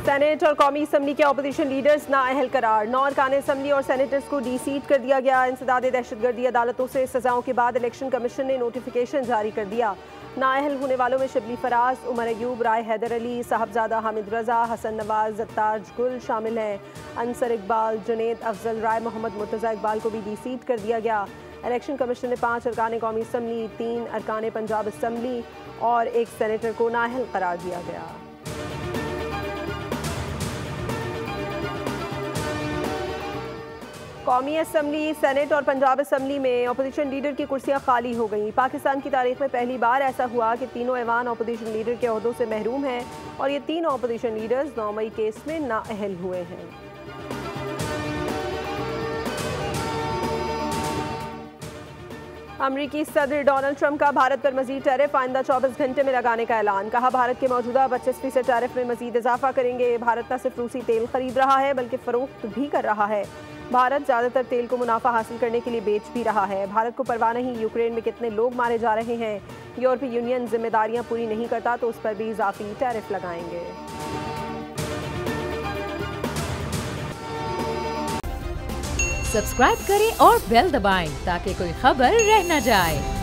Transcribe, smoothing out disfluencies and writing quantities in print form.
Senate और कौमी assembly के अपोजिशन लीडर्स नाअहल करार। 9 अरकान असम्बली और सेनेटर्स को डी-सीट कर दिया गया। इंसदाद दहशतगर्दी अदालतों से सजाओं के बाद इलेक्शन कमीशन ने नोटिफिकेशन जारी कर दिया। नाअहल होने वालों में शबली फराज, उमर अयूब, राय हैदर अली, साहबजादा हामिद रजा, हसन नवाज, जत्ताज गुल शामिल हैं। अंसर इकबाल, जुनेद अफजल, राय मोहम्मद मुर्तज़ा इकबाल को भी डी-सीट कर दिया गया। इलेक्शन कमीशन ने 5 अरकान कौमी असम्बली, 3 अरकान पंजाब असम्बली और 1 सेनेटर को नाअहल करार दिया गया। कौमी असम्बली, सेनेट और पंजाब असम्बली में अपोजिशन लीडर की कुर्सियां खाली हो गईं। पाकिस्तान की तारीख में पहली बार ऐसा हुआ कि तीनों ऐवान अपोजिशन लीडर के ओहदों से महरूम हैं और ये तीनों अपोजिशन लीडर्स 9 मई केस में नाअहल हुए हैं। अमरीकी सदर डोनाल्ड ट्रंप का भारत पर मजीद टैरिफ आइंदा 24 घंटे में लगाने का ऐलान। कहा, भारत के मौजूदा 25% टैरिफ में मजीद इजाफा करेंगे। भारत न सिर्फ रूसी तेल खरीद रहा है बल्कि फरोख्त भी कर रहा है। भारत ज़्यादातर तेल को मुनाफा हासिल करने के लिए बेच भी रहा है। भारत को परवाह नहीं यूक्रेन में कितने लोग मारे जा रहे हैं। यूरोपीय यूनियन जिम्मेदारियां पूरी नहीं करता तो उस पर भी इजाफी टैरिफ लगाएंगे। सब्सक्राइब करें और बेल दबाएं ताकि कोई खबर रह न जाए।